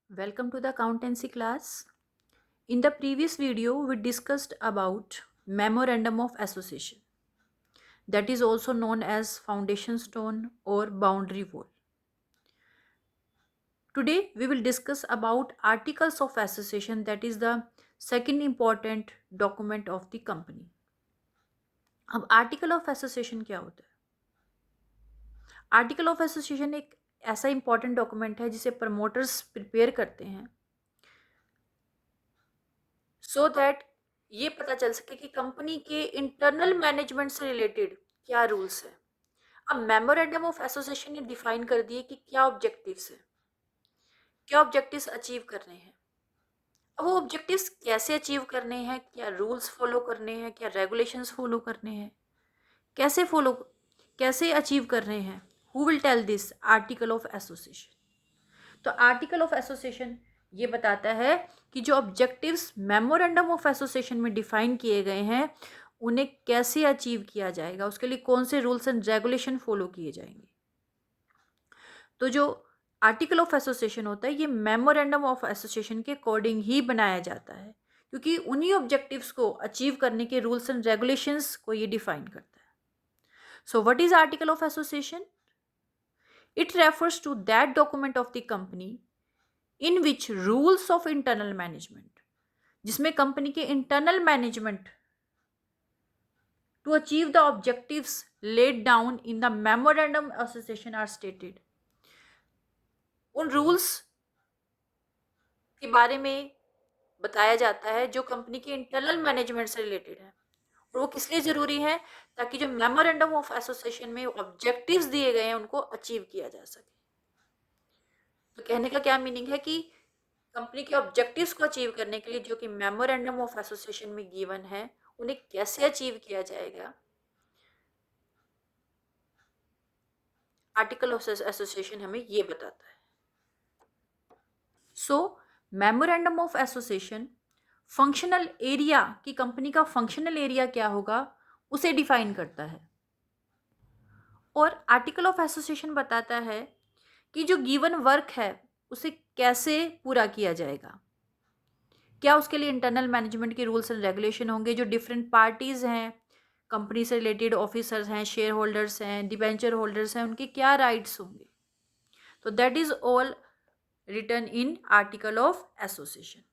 Welcome to the accountancy class. In the previous video, we discussed about memorandum of association, that is also known as foundation stone or boundary wall. Today, we will discuss about articles of association, that is the second important document of the company. अब article of association क्या होता है? Article of association एक ऐसा important document है जिसे promoters prepare करते हैं सो दैट ये पता चल सके कि कंपनी के इंटरनल मैनेजमेंट से रिलेटेड क्या रूल्स है। अब मेमोरेंडम ऑफ एसोसिएशन ने डिफाइन कर दिए कि क्या ऑब्जेक्टिव्स है, क्या ऑब्जेक्टिव्स अचीव करने हैं। अब वो ऑब्जेक्टिव्स कैसे अचीव करने हैं, क्या रूल्स फॉलो करने हैं, क्या रेगुलेशंस फॉलो करने हैं, कैसे अचीव कर रहे हैं, who will tell this? Article of association. तो आर्टिकल ऑफ एसोसिएशन ये बताता है कि जो ऑब्जेक्टिव्स मेमोरेंडम ऑफ एसोसिएशन में डिफाइन किए गए हैं उन्हें कैसे अचीव किया जाएगा, उसके लिए कौन से रूल्स एंड रेगुलेशन फॉलो किए जाएंगे। तो जो आर्टिकल ऑफ एसोसिएशन होता है ये मेमोरेंडम ऑफ एसोसिएशन के अकॉर्डिंग ही बनाया जाता है, क्योंकि उन्हीं ऑब्जेक्टिव्स को अचीव करने के रूल्स एंड रेगुलेशंस को ये डिफाइन करता है। So what is article of association? It refers to that document of the company in which rules of internal management, जिसमें कंपनी के internal management to achieve the objectives laid down in the memorandum association are stated. उन rules के बारे में बताया जाता है जो कंपनी के इंटरनल मैनेजमेंट से रिलेटेड है, और वो किस लिए जरूरी है? ताकि जो मेमोरेंडम ऑफ एसोसिएशन में ऑब्जेक्टिव्स दिए गए हैं उनको अचीव किया जा सके। तो कहने का क्या मीनिंग है कि कंपनी के ऑब्जेक्टिव्स को अचीव करने के लिए जो कि मेमोरेंडम ऑफ एसोसिएशन में गिवन है उन्हें कैसे अचीव किया जाएगा, आर्टिकल ऑफ एसोसिएशन हमें ये बताता है। So memorandum of association functional area की, कंपनी का फंक्शनल एरिया क्या होगा उसे डिफाइन करता है, और आर्टिकल ऑफ एसोसिएशन बताता है कि जो गिवन वर्क है उसे कैसे पूरा किया जाएगा। क्या उसके लिए इंटरनल मैनेजमेंट के रूल्स एंड रेगुलेशन होंगे, जो डिफरेंट पार्टीज हैं, कंपनी से रिलेटेड ऑफिसर्स हैं, शेयर होल्डर्स हैं, डिबेंचर होल्डर्स हैं, उनके क्या राइट्स होंगे। तो that is all written in article of association.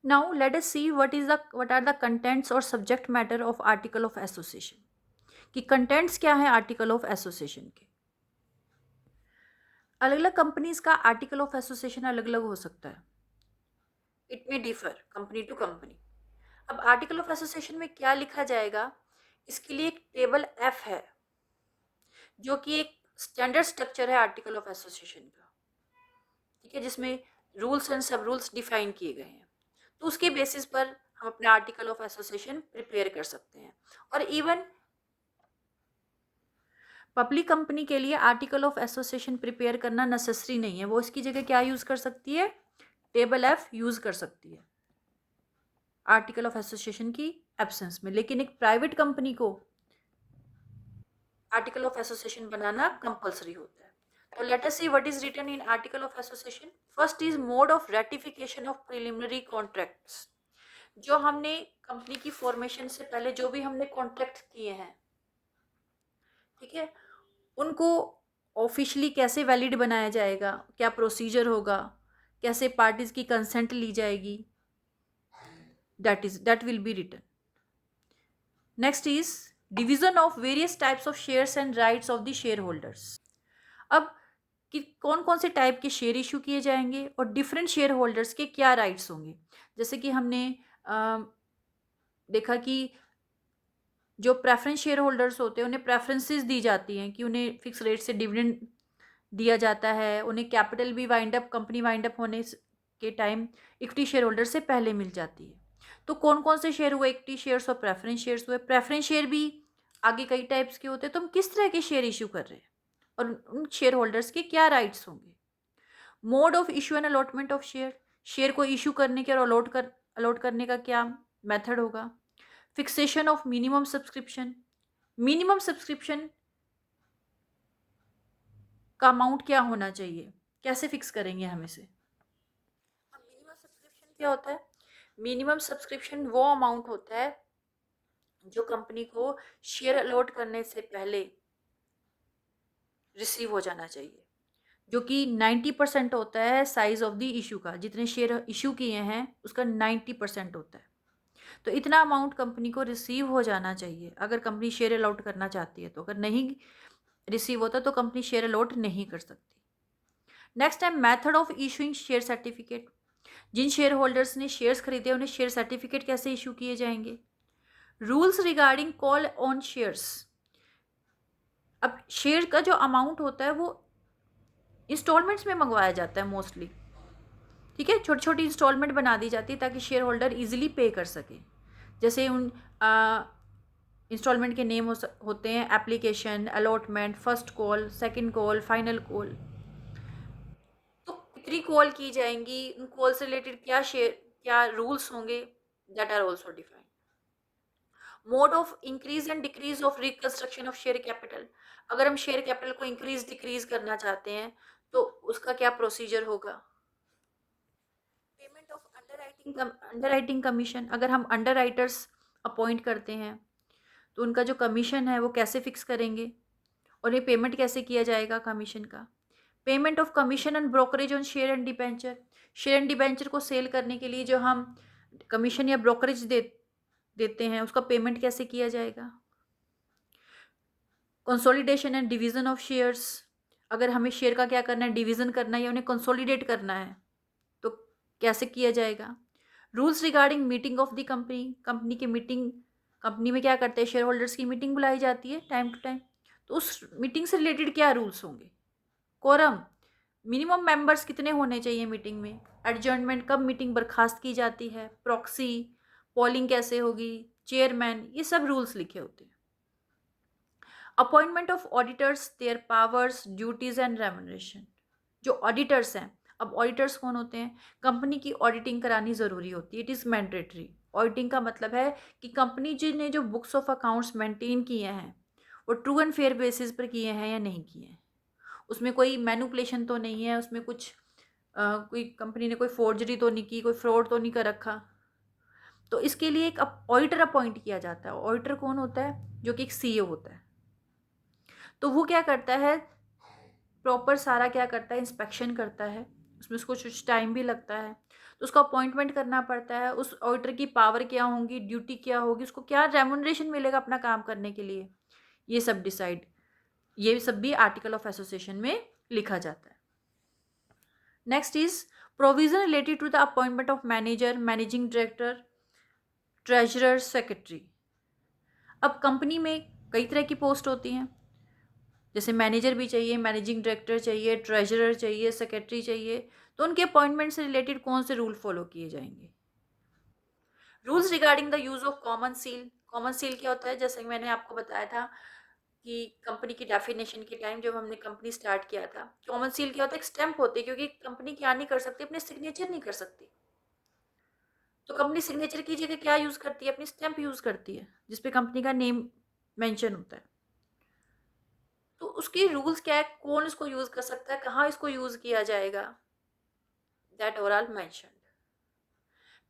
Now let us see what are the contents और subject matter of article of association, कि कंटेंट्स क्या है आर्टिकल ऑफ एसोसिएशन के। अलग अलग कंपनीज का आर्टिकल ऑफ एसोसिएशन अलग अलग हो सकता है, it may differ company to company. अब आर्टिकल ऑफ एसोसिएशन में क्या लिखा जाएगा, इसके लिए एक टेबल एफ है जो कि एक स्टैंडर्ड स्ट्रक्चर है आर्टिकल ऑफ एसोसिएशन का, ठीक है, जिसमें रूल्स एंड सब रूल्स डिफाइन किए गए हैं। तो उसके बेसिस पर हम अपना आर्टिकल ऑफ एसोसिएशन प्रिपेयर कर सकते हैं। और इवन पब्लिक कंपनी के लिए आर्टिकल ऑफ एसोसिएशन प्रिपेयर करना नेसेसरी नहीं है, वो इसकी जगह क्या यूज कर सकती है, टेबल एफ यूज कर सकती है आर्टिकल ऑफ एसोसिएशन की एब्सेंस में। लेकिन एक प्राइवेट कंपनी को आर्टिकल ऑफ एसोसिएशन बनाना कंपलसरी होता है। तो let us see what is written in article of association. First is mode of ratification of preliminary contracts. जो हमने कंपनी की फॉर्मेशन से पहले जो भी हमने कॉन्ट्रैक्ट किए हैं, ठीक है, उनको ऑफिशियली कैसे वैलिड बनाया जाएगा, क्या प्रोसीजर होगा, कैसे पार्टीज की कंसेंट ली जाएगी, that will be written. Next is division of various types of shares and rights of the shareholders. अब कि कौन कौन से टाइप के शेयर इशू किए जाएंगे और डिफरेंट शेयर होल्डर्स के क्या राइट्स होंगे। जैसे कि हमने देखा कि जो प्रेफरेंस शेयर होल्डर्स होते हैं उन्हें प्रेफरेंसेस दी जाती हैं कि उन्हें फिक्स रेट से डिविडेंड दिया जाता है, उन्हें कैपिटल भी कंपनी वाइंड अप होने के टाइम इक्विटी शेयर होल्डर से पहले मिल जाती है। तो कौन कौन से शेयर हुए, इक्विटी शेयर्स और प्रेफरेंस शेयर्स हुए। प्रेफरेंस शेयर भी आगे कई टाइप्स के होते हैं, तो हम किस तरह के शेयर इशू कर रहे हैं और उन शेयर होल्डर्स के क्या राइट्स होंगे। Mode of issue and allotment of share को इशू करने के और अलॉट करने का क्या मेथड होगा। फिक्सेशन ऑफ मिनिमम सब्सक्रिप्शन का अमाउंट क्या होना चाहिए, कैसे फिक्स करेंगे हम इसे? अब मिनिमम सब्सक्रिप्शन क्या होता है? मिनिमम सब्सक्रिप्शन वो अमाउंट होता है जो कंपनी को शेयर अलॉट करने से पहले रिसीव हो जाना चाहिए, जो कि 90% होता है साइज ऑफ द इशू का। जितने शेयर इशू किए हैं उसका 90% होता है। तो इतना अमाउंट कंपनी को रिसीव हो जाना चाहिए अगर कंपनी शेयर अलॉट करना चाहती है। तो अगर नहीं रिसीव होता तो कंपनी शेयर अलॉट नहीं कर सकती। नेक्स्ट है method of issuing share certificate. जिन शेयर होल्डर्स ने शेयर्स खरीदे उन्हें शेयर सर्टिफिकेट कैसे इशू किए जाएंगे? Rules regarding call on shares. अब शेयर का जो अमाउंट होता है वो इंस्टॉलमेंट्स में मंगवाया जाता है मोस्टली, ठीक है। छोटी छोटी इंस्टॉलमेंट बना दी जाती है ताकि शेयर होल्डर ईजिली पे कर सके। जैसे उन इंस्टॉलमेंट के नेम होते हैं application, allotment, first call, second call, final call. तो कितनी कॉल की जाएंगी, उन कॉल से रिलेटेड क्या रूल्स होंगे, that are also defined. Mode of increase and decrease of reconstruction of share capital. अगर हम शेयर कैपिटल को इंक्रीज डिक्रीज करना चाहते हैं तो उसका क्या प्रोसीजर होगा? Payment of underwriting commission. अगर हम अंडरराइटर्स अपॉइंट करते हैं तो उनका जो कमीशन है वो कैसे फिक्स करेंगे और ये पेमेंट कैसे किया जाएगा कमीशन का? Payment of commission and brokerage on share and debenture. Share and debenture को सेल करने के लिए जो हम कमीशन या ब्रोकरेज देते हैं उसका पेमेंट कैसे किया जाएगा? Consolidation and division of shares. अगर हमें शेयर का क्या करना है, डिवीजन करना है या उन्हें कंसोलिडेट करना है तो कैसे किया जाएगा? Rules regarding meeting of the company. Company की मीटिंग, कंपनी में क्या करते हैं, शेयर होल्डर्स की मीटिंग बुलाई जाती है टाइम टू टाइम, तो उस मीटिंग से रिलेटेड क्या रूल्स होंगे? कोरम, मिनिमम मेंबर्स कितने होने चाहिए मीटिंग में? एडजर्नमेंट, कब मीटिंग बर्खास्त की जाती है? प्रॉक्सी, पोलिंग कैसे होगी, चेयरमैन, ये सब रूल्स लिखे होते हैं। Appointment of auditors, there powers, duties and remuneration. जो ऑडिटर्स हैं, अब ऑडिटर्स कौन होते हैं? कंपनी की ऑडिटिंग करानी ज़रूरी होती है, इट इज़ मैंडेटरी। ऑडिटिंग का मतलब है कि कंपनी जी ने जो बुक्स ऑफ अकाउंट्स मेंटेन किए हैं वो ट्रू एंड फेयर बेसिस पर किए हैं या नहीं किए हैं, उसमें कोई मैनुपुलेशन तो नहीं है, उसमें कुछ कोई कंपनी ने कोई फोर्जरी तो नहीं की, कोई फ्रॉड तो नहीं कर रखा। तो इसके लिए एक ऑडिटर अपॉइंट किया जाता है। ऑडिटर कौन होता है? जो कि एक सीईओ होता है। तो वो क्या करता है, प्रॉपर सारा क्या करता है, इंस्पेक्शन करता है। उसमें उसको कुछ टाइम भी लगता है, तो उसका अपॉइंटमेंट करना पड़ता है। उस ऑडिटर की पावर क्या होंगी, ड्यूटी क्या होगी, उसको क्या रेम्युनरेशन मिलेगा अपना काम करने के लिए, ये सब भी आर्टिकल ऑफ एसोसिएशन में लिखा जाता है। Next is provision related to the appointment of manager, managing director, treasurer, secretary. अब कंपनी में कई तरह की पोस्ट होती हैं, जैसे मैनेजर भी चाहिए, मैनेजिंग डायरेक्टर चाहिए, ट्रेजरर चाहिए, सेक्रेटरी चाहिए। तो उनके अपॉइंटमेंट से रिलेटेड कौन से रूल फॉलो किए जाएंगे? Rules regarding the use of common seal. Common seal क्या होता है? जैसे मैंने आपको बताया था कि कंपनी की डेफिनेशन के टाइम जब हमने कंपनी स्टार्ट किया था, कॉमन सील क्या होता है? एक स्टैंप होती है, क्योंकि कंपनी क्या नहीं कर सकती, अपने सिग्नेचर नहीं कर सकती। तो कंपनी सिग्नेचर की जगह क्या यूज करती है? अपनी स्टैंप यूज करती है जिसपे कंपनी का नेम मेंशन होता है। तो उसके रूल्स क्या है, कौन इसको यूज कर सकता है, कहाँ इसको यूज किया जाएगा, that are all mentioned.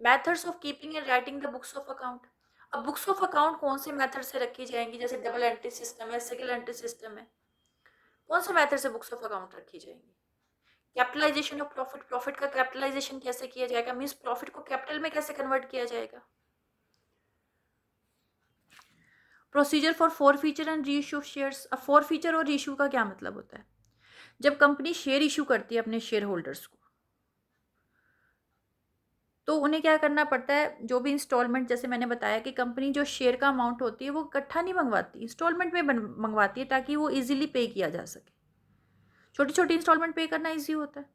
Methods of keeping and writing the books of account. अब बुक्स ऑफ अकाउंट कौन से मेथड से रखी जाएंगी? जैसे डबल एंट्री सिस्टम है, सिंगल एंट्री सिस्टम है, कौन से मेथड से बुक्स ऑफ अकाउंट रखी जाएंगी? कैपिटलाइजेशन ऑफ प्रॉफिट, प्रॉफिट का कैपिटलाइजेशन कैसे किया जाएगा, मीन्स प्रॉफिट को कैपिटल में कैसे कन्वर्ट किया जाएगा? Procedure for forfeiture and reissue of shares. अब फॉरफीचर और रीइश्यू का क्या मतलब होता है? जब कंपनी शेयर इशू करती है अपने शेयर होल्डर्स को, तो उन्हें क्या करना पड़ता है, जो भी इंस्टॉलमेंट, जैसे मैंने बताया कि कंपनी जो शेयर का अमाउंट होती है वो इकट्ठा नहीं मंगवाती, इंस्टॉलमेंट में मंगवाती है ताकि वो इजीली पे किया जा सके। छोटी छोटी इंस्टॉलमेंट पे करना इजी होता है।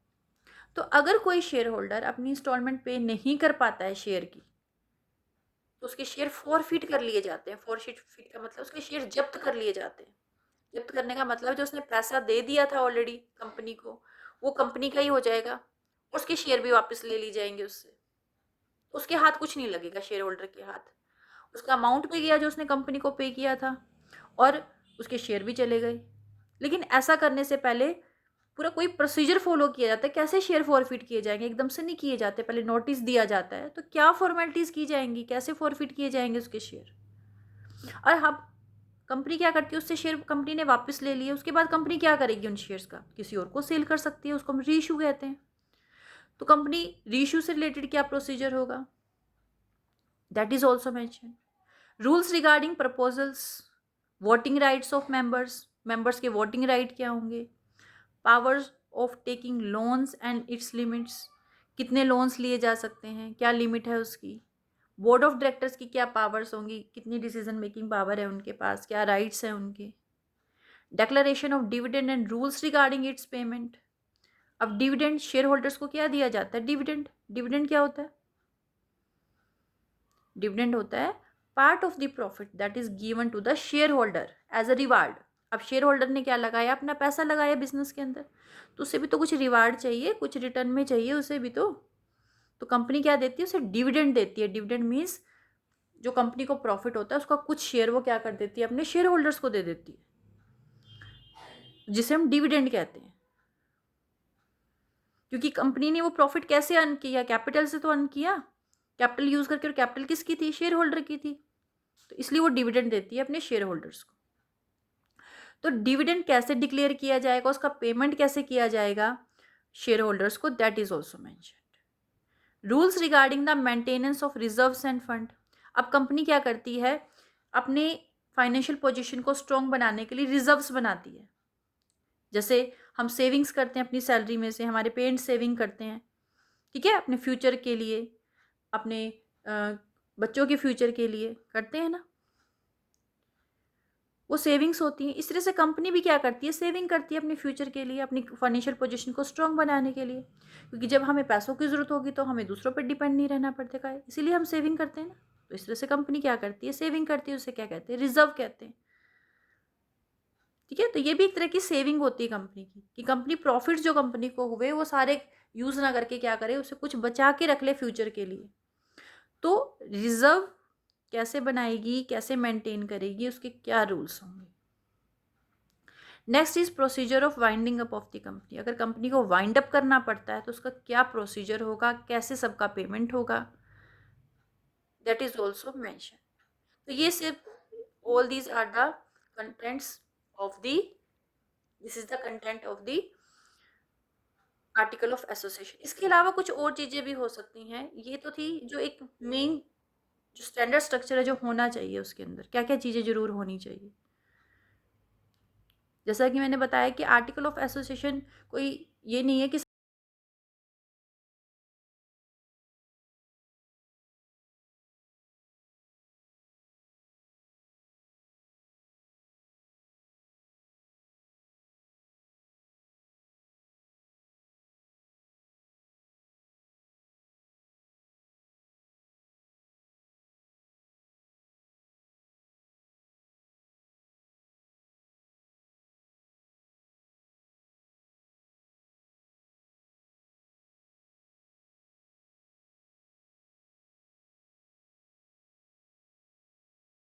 तो अगर कोई शेयर होल्डर अपनी इंस्टॉलमेंट पे नहीं कर पाता है शेयर की, तो उसके शेयर फॉरफिट कर लिए जाते हैं। फॉरफिट का मतलब उसके शेयर जब्त कर लिए जाते हैं। जब्त करने का मतलब जो उसने पैसा दे दिया था ऑलरेडी कंपनी को, वो कंपनी का ही हो जाएगा, उसके शेयर भी वापस ले ली जाएंगे उससे। उसके हाथ कुछ नहीं लगेगा, शेयर होल्डर के हाथ। उसका अमाउंट भी गया जो उसने कंपनी को पे किया था, और उसके शेयर भी चले गए। लेकिन ऐसा करने से पहले पूरा कोई प्रोसीजर फॉलो किया जाता है, कैसे शेयर फॉरफिट किए जाएंगे, एकदम से नहीं किए जाते, पहले नोटिस दिया जाता है, तो क्या फॉर्मेलिटीज़ की जाएंगी, कैसे फॉरफिट किए जाएंगे उसके शेयर। और हम कंपनी क्या करती है, उससे शेयर कंपनी ने वापस ले लिए, उसके बाद कंपनी क्या करेगी उन शेयर्स का, किसी और को सेल कर सकती है, उसको हम रीइशू कहते हैं। तो कंपनी रीइशू से रिलेटेड क्या प्रोसीजर होगा, that is also mention. Rules regarding proposals, voting rights of members, members के वोटिंग राइट क्या होंगे, powers of taking loans and it's limits, कितने लोन्स लिए जा सकते हैं, क्या लिमिट है उसकी, बोर्ड ऑफ डायरेक्टर्स की क्या पावर्स होंगी, कितनी डिसीजन मेकिंग पावर है उनके पास, क्या राइट्स हैं उनके, declaration of dividend and rules regarding it's payment. अब डिविडेंड शेयर होल्डर्स को क्या दिया जाता है, डिविडेंड, डिविडेंड क्या होता है, डिविडेंड होता है part of the profit that is given to the shareholder as a reward. अब शेयर होल्डर ने क्या लगाया, अपना पैसा लगाया बिजनेस के अंदर, तो उसे भी तो कुछ रिवार्ड चाहिए, कुछ रिटर्न में चाहिए उसे भी तो कंपनी क्या देती है, उसे डिविडेंड देती है। डिविडेंड मीन्स जो कंपनी को प्रॉफिट होता है उसका कुछ शेयर वो क्या कर देती है, अपने शेयर होल्डर्स को दे देती है, जिसे हम डिविडेंड कहते हैं। क्योंकि कंपनी ने वो प्रॉफिट कैसे अर्न किया, कैपिटल से तो अर्न किया, कैपिटल यूज करके, और कैपिटल किसकी थी, शेयर होल्डर की थी, तो इसलिए वो डिविडेंड देती है अपने शेयर होल्डर्स को। तो डिविडेंड कैसे डिक्लेयर किया जाएगा, उसका पेमेंट कैसे किया जाएगा शेयर होल्डर्स को, that is also mentioned. Rules regarding the maintenance of reserves end fund. अब कंपनी क्या करती है, अपने फाइनेंशियल पोजीशन को स्ट्रॉन्ग बनाने के लिए रिजर्व्स बनाती है। जैसे हम सेविंग्स करते हैं अपनी सैलरी में से, हमारे पेरेंट्स सेविंग करते हैं, ठीक है, अपने फ्यूचर के लिए, अपने बच्चों के फ्यूचर के लिए करते हैं ना, वो सेविंग्स होती हैं। इस तरह से कंपनी भी क्या करती है, सेविंग करती है अपने फ्यूचर के लिए, अपनी फाइनेंशियल पोजीशन को स्ट्रॉन्ग बनाने के लिए, क्योंकि जब हमें पैसों की ज़रूरत होगी तो हमें दूसरों पर डिपेंड नहीं रहना पड़ेगा, इसीलिए हम सेविंग करते हैं ना। तो इस तरह से कंपनी क्या करती है, सेविंग करती है, उसे क्या कहते हैं, रिजर्व कहते हैं, ठीक है। तो ये भी एक तरह की सेविंग होती है कंपनी की, कि कंपनी प्रॉफिट्स जो कंपनी को हुए वो सारे यूज़ ना करके क्या करे, उसे कुछ बचा के रख ले फ्यूचर के लिए। तो रिजर्व कैसे बनाएगी, कैसे मेंटेन करेगी, उसके क्या रूल्स होंगे। Next is procedure of winding up of the company. अगर कंपनी को वाइंड अप करना पड़ता है तो उसका क्या प्रोसीजर होगा, कैसे सबका पेमेंट होगा, दैट इज ऑल्सो मेंशन। तो ये सिर्फ all these are the contents of the, this is the content of the article of association. इसके अलावा कुछ और चीज़ें भी हो सकती हैं। ये तो थी जो एक मेन जो स्टैंडर्ड स्ट्रक्चर है जो होना चाहिए, उसके अंदर क्या क्या चीज़ें जरूर होनी चाहिए। जैसा कि मैंने बताया कि आर्टिकल ऑफ एसोसिएशन कोई ये नहीं है कि